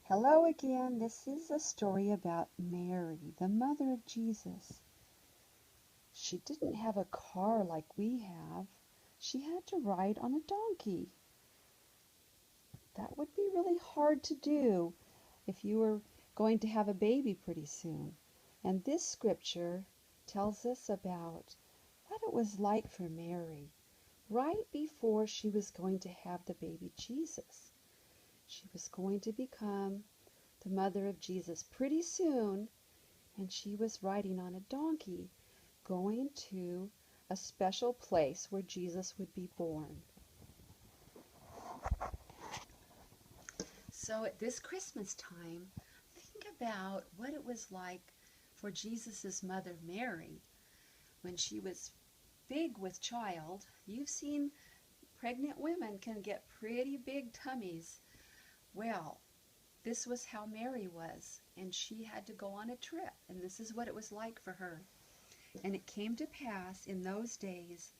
Hello again. This is a story about Mary, the mother of Jesus. She didn't have a car like we have. She had to ride on a donkey. That would be really hard to do if you were going to have a baby pretty soon. And this scripture tells us about what it was like for Mary right before she was going to have the baby Jesus. She was going to become the mother of Jesus pretty soon, and she was riding on a donkey, going to a special place where Jesus would be born. So at this Christmas time, think about what it was like for Jesus' mother Mary when she was big with child. You've seen pregnant women can get pretty big tummies. Well, this was how Mary was, and she had to go on a trip, and this is what it was like for her. And it came to pass in those days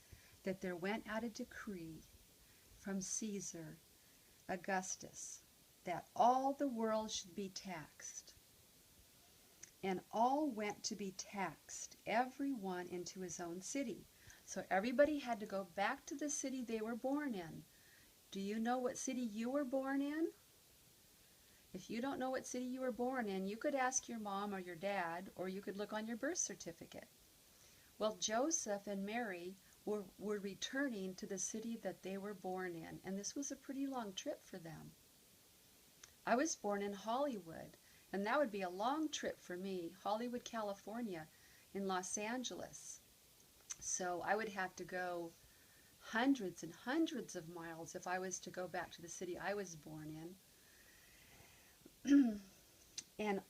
that there went out a decree from Caesar Augustus that all the world should be taxed. And all went to be taxed, every one into his own city. So everybody had to go back to the city they were born in. Do you know what city you were born in? If you don't know what city you were born in, you could ask your mom or your dad, or you could look on your birth certificate. Well, Joseph and Mary were returning to the city that they were born in, and this was a pretty long trip for them. I was born in Hollywood, and that would be a long trip for me, Hollywood, California, in Los Angeles. So I would have to go hundreds and hundreds of miles if I was to go back to the city I was born in. And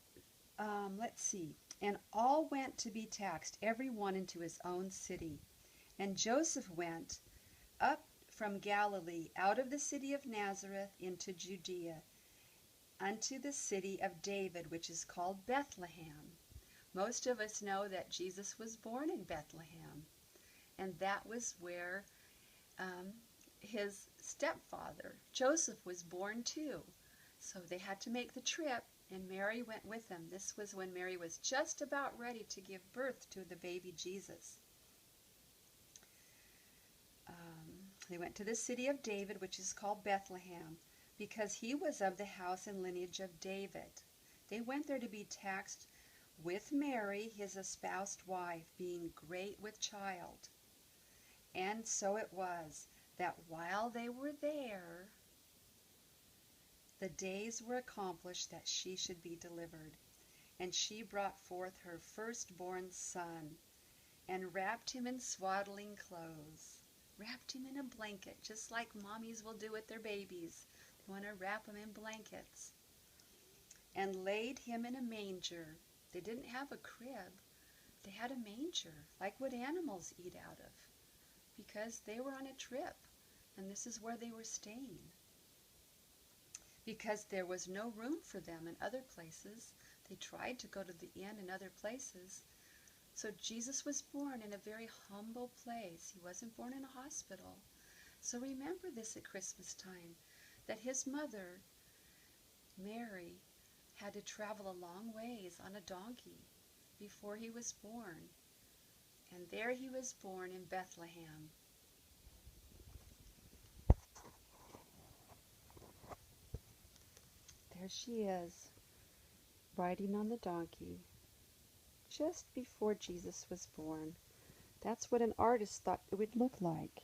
let's see. And all went to be taxed, every one into his own city. And Joseph went up from Galilee, out of the city of Nazareth, into Judea, unto the city of David, which is called Bethlehem. Most of us know that Jesus was born in Bethlehem, and that was where his stepfather, Joseph, was born too. So they had to make the trip, and Mary went with them. This was when Mary was just about ready to give birth to the baby Jesus. They went to the city of David, which is called Bethlehem, because he was of the house and lineage of David. They went there to be taxed with Mary, his espoused wife, being great with child. And so it was that while they were there, the days were accomplished that she should be delivered. And she brought forth her firstborn son, and wrapped him in swaddling clothes. Wrapped him in a blanket, just like mommies will do with their babies. They want to wrap them in blankets. And laid him in a manger. They didn't have a crib. They had a manger, like what animals eat out of, because they were on a trip, and this is where they were staying. Because there was no room for them in other places. They tried to go to the inn in other places. So Jesus was born in a very humble place. He wasn't born in a hospital. So remember this at Christmas time, that his mother, Mary, had to travel a long ways on a donkey before he was born. And there he was born in Bethlehem. There she is, riding on the donkey, just before Jesus was born. That's what an artist thought it would look like.